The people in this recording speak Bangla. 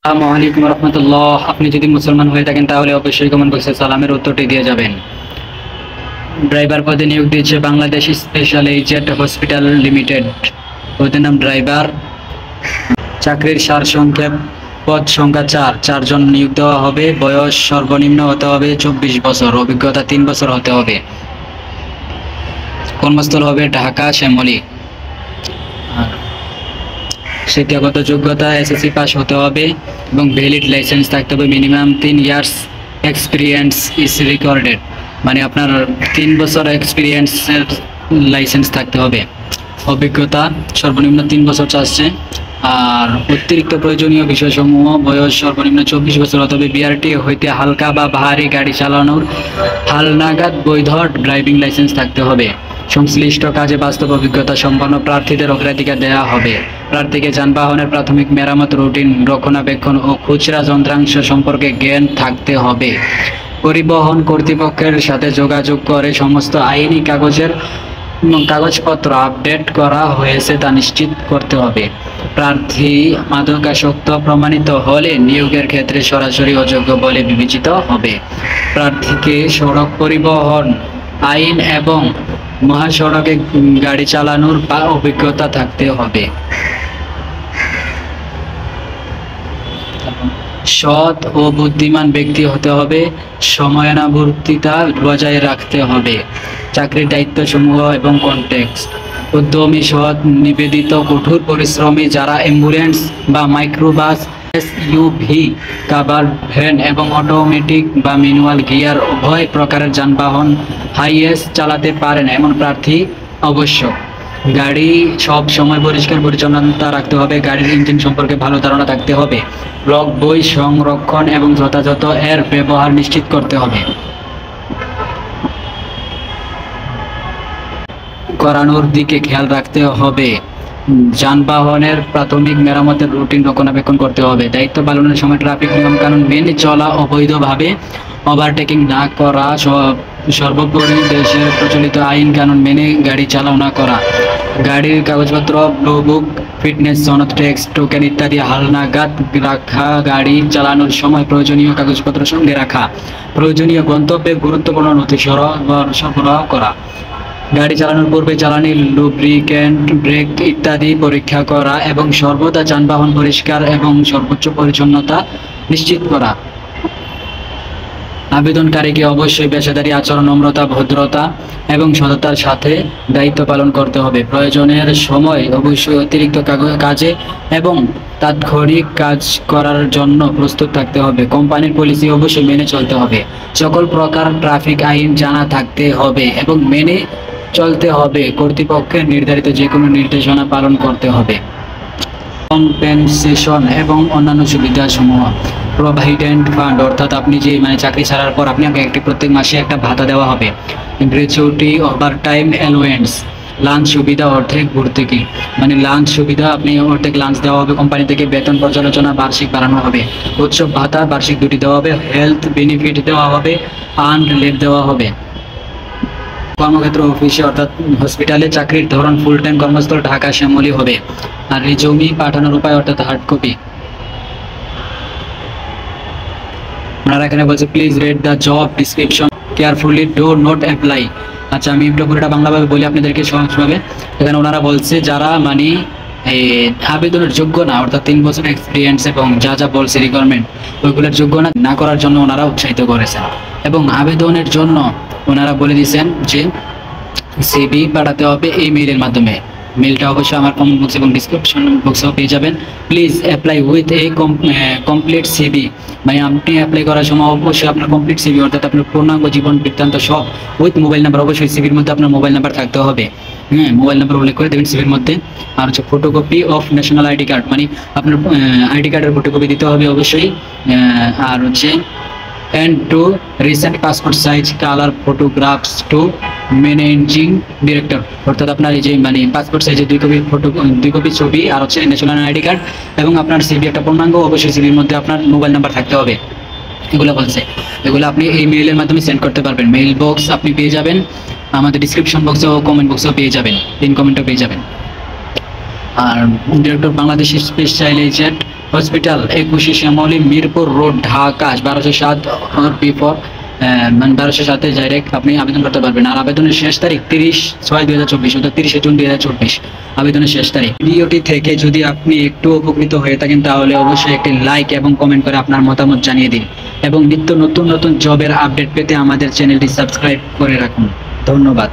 আসসালামু আলাইকুম রহমতুল্লাহ। আপনি যদি মুসলমান হয়ে থাকেন তাহলে অবশ্যই কমেন্ট বক্সে সালামের উত্তরটি দিয়ে যাবেন। ড্রাইভার পদে নিয়োগ দিয়েছে Bangladesh special agent hospital limited. পদের নাম ড্রাইভার। চাকরির সারসংক্ষেপ: পদ সংখ্যা 4জন নিয়োগ দেওয়া হবে। বয়স সর্বনিম্ন হতে হবে 24 বছর, অভিজ্ঞতা 3 বছর হতে হবে। কর্মস্থল হবে ঢাকা শ্যামলী। শিক্ষাগত যোগ্যতা এসএসসি পাস হতে হবে এবং ভ্যালিড লাইসেন্স থাকতে হবে। মিনিমাম 3 ইয়ার্স এক্সপিরিয়েন্স ইজ রিকর্ডেড, মানে আপনার 3 বছর এক্সপিরিয়েন্সের লাইসেন্স থাকতে হবে। অভিজ্ঞতা সর্বনিম্ন 3 বছর চাচ্ছে। আর অতিরিক্ত প্রয়োজনীয় বিষয়সমূহ: বয়স সর্বনিম্ন 24 বছর হতে হবে। বিআরটি হইতে হালকা বা ভারী গাড়ি চালানোর হালনাগাদ বৈধ ড্রাইভিং লাইসেন্স থাকতে হবে। সংশ্লিষ্ট কাজে বাস্তব অভিজ্ঞতা সম্পন্ন প্রার্থীদের অগ্রাধিকার দেওয়া হবে। প্রার্থীকে যানবাহনের প্রাথমিক মেরামত, রুটিন, রক্ষণাবেক্ষণ ও খুচরা যন্ত্রাংশ সম্পর্কে জ্ঞান থাকতে হবে। পরিবহন কর্তৃপক্ষের সাথে যোগাযোগ করে সমস্ত আইনি কাগজপত্র আপডেট করা হয়েছে তা নিশ্চিত করতে হবে। প্রার্থী মাদকাসক্ত প্রমাণিত হলে নিয়োগের ক্ষেত্রে সরাসরি অযোগ্য বলে বিবেচিত হবে। প্রার্থীকে সড়ক পরিবহন আইন এবং মহাসড়কে গাড়ি চালানোর অভিজ্ঞতা থাকতে হবে। সৎ ও বুদ্ধিমান ব্যক্তি হতে হবে। সময়ানুবর্তিতা বজায় রাখতে হবে। চাকরির দায়িত্বসমূহ এবং কনটেক্সট: উদ্যমী, সৎ, নিবেদিত, কঠোর পরিশ্রমী যারা অ্যাম্বুলেন্স বা মাইক্রোবাস, এসইউভি, কাভার্ড ভ্যান এবং অটোমেটিক বা ম্যানুয়াল গিয়ার উভয় প্রকারের যানবাহন হাইয়েস চালাতে পারেন এমন প্রার্থী আবশ্যক। গাড়ি সব সময় পরিষ্কার পরিচ্ছন্নতা রাখতে হবে। গাড়ির ইঞ্জিন সম্পর্কে ভালো ধারণা থাকতে হবে। ব্লক বই সংরক্ষণ এবং যথাযথ এর ব্যবহার নিশ্চিত করতে হবে। করানোর দিকে খেয়াল রাখতে হবে। যানবাহনের প্রাথমিক মেরামতের রুটিন রক্ষণাবেক্ষণ করতে হবে। দায়িত্ব পালনের সময় ট্রাফিক নিয়মকানুন মেনে চলা, অবৈধভাবে ওভারটেকিং না করা, সর্বোপরি দেশের প্রচলিত আইন কানুন মেনে গাড়ি চালানো না করা। গাড়ির কাগজপত্র, ব্লু বুক, ফিটনেস সনদ, ট্যাক্স টোকেন ইত্যাদি হালনাগাদ রাখা। গাড়ি চালানোর সময় প্রয়োজনীয় কাগজপত্র সঙ্গে রাখা। প্রয়োজনীয় গন্তব্যে গুরুত্বপূর্ণ নথি সরবরাহ করা। গাড়ি চালানোর পূর্বে জ্বালানি, লুব্রিক্যান্ট, ব্রেক ইত্যাদি পরীক্ষা করা এবং সর্বদা যানবাহন পরিষ্কার এবং সর্বোচ্চ পরিচ্ছন্নতা নিশ্চিত করা। আবেদনকারীকে অবশ্যই পেশাদারী আচরণ, নম্রতা, ভদ্রতা এবং সততার সাথে দায়িত্ব পালন করতে হবে। প্রয়োজনের সময় অবশ্যই অতিরিক্ত কাজে এবং তাৎক্ষণিক কাজ করার জন্য প্রস্তুত থাকতে হবে। কোম্পানির পলিসি অবশ্যই মেনে চলতে হবে। সকল প্রকার ট্রাফিক আইন জানা থাকতে হবে এবং মেনে চলতে হবে। কর্তৃপক্ষের নির্ধারিত যে কোনো নির্দেশনা পালন করতে হবে। কম্পেনসেশন এবং অন্যান্য সুবিধাসমূহ: প্রভিডেন্ট ফান্ড, অর্থাৎ আপনি যে চাকরি ছাড়ার পর আপনাকে প্রত্যেক মাসে একটা ভাতা দেওয়া হবে। গ্র্যাচুইটি, ওভারটাইম অ্যালাউয়েন্স, লাঞ্চ সুবিধা, অর্ধেক ভর্তুকি, লাঞ্চ সুবিধা, আপনি অর্ধেক লাঞ্চ দেওয়া হবে কোম্পানি থেকে। বেতন পর্যালোচনা বার্ষিক বাড়ানো হবে। উৎসব ভাতা বার্ষিক 2টি দেওয়া হবে। হেলথ বেনিফিট দেওয়া হবে। আর্নড লিভ দেওয়া হবে। কর্মক্ষেত্র অফিসে অর্থাৎ হসপিটালে। চাকরির ধরন ফুল টাইম। কর্মস্থল ঢাকা শ্যামলী হবে। আর রিজুমি পাঠানোর উপায় অর্থাৎ হার্ড কপি। আপনারা এখানে বলছে please red the job description carefully, do not apply. আচ্ছা, আমি একটু পুরোটা বাংলাভাবে বলি আপনাদেরকে সহজভাবে। এখানে ওনারা বলছে যারা আবেদনের যোগ্য না, অর্থাৎ 3 বছর এক্সপিরিয়েন্স এবং যা যা বলছে রিকোয়ারমেন্ট ওইগুলোর যোগ্য না করার জন্য ওনারা উৎসাহিত করেছেন। এবং আবেদনের জন্য ওনারা বলে দিয়েছেন যে সিভি পাঠাতে হবে এই মেইলের মাধ্যমে। মেইলটা অবশ্যই আমার কমেন্ট বক্স এবং ডিসক্রিপশন বক্সেও পেয়ে যাবেন। Please apply with a complete CV. আপনি অ্যাপ্লাই করার সময় অবশ্যই আপনার কমপ্লিট সিভি, অর্থাৎ আপনার পূর্ণাঙ্গ জীবন বৃত্তান্ত সব উইথ মোবাইল নাম্বার। অবশ্যই সিভির মধ্যে আপনার মোবাইল নাম্বার থাকতে হবে। মোবাইল নাম্বার উল্লেখ করে দেবেন সিভির মধ্যে। আর হচ্ছে photocopy of national ID card, আপনার আইডি কার্ডের ফটোকপি দিতে হবে অবশ্যই। আর হচ্ছে and 2 recent passport size color photographs to managing director, অর্থাৎ আপনার এই যে পাসপোর্ট সাইজের 2 কপি ছবি আর হচ্ছে ন্যাশনাল আইডি কার্ড এবং আপনার সিভি একটা পূর্ণাঙ্গ। অবশ্যই সিভির মধ্যে আপনার মোবাইল নাম্বার থাকতে হবে। এগুলো বলছে, এগুলো আপনি এই মেইলের মাধ্যমে সেন্ড করতে পারবেন। মেইল বক্স আপনি পেয়ে যাবেন আমাদের ডিসক্রিপশন বক্সে ও কমেন্ট বক্সেও পেয়ে যাবেন, পিন কমেন্টও পেয়ে যাবেন। আর director Bangladesh special agent hospital 21 Shyamoli Mirpur road Dhaka 1207 B4 মানে 1207 ডাইরেক্ট আপনি আবেদন করতে পারবেন। আর আবেদনের শেষ তারিখ 30/6/2024 অর্থাৎ 30 জুন 2024 আবেদনের শেষ তারিখ। ভিডিওটি থেকে যদি আপনি একটু উপকৃত হয়ে থাকেন তাহলে অবশ্যই একটি লাইক এবং কমেন্ট করে আপনার মতামত জানিয়ে দিন এবং নিত্য নতুন নতুন জবের আপডেট পেতে আমাদের চ্যানেলটি সাবস্ক্রাইব করে রাখুন। ধন্যবাদ।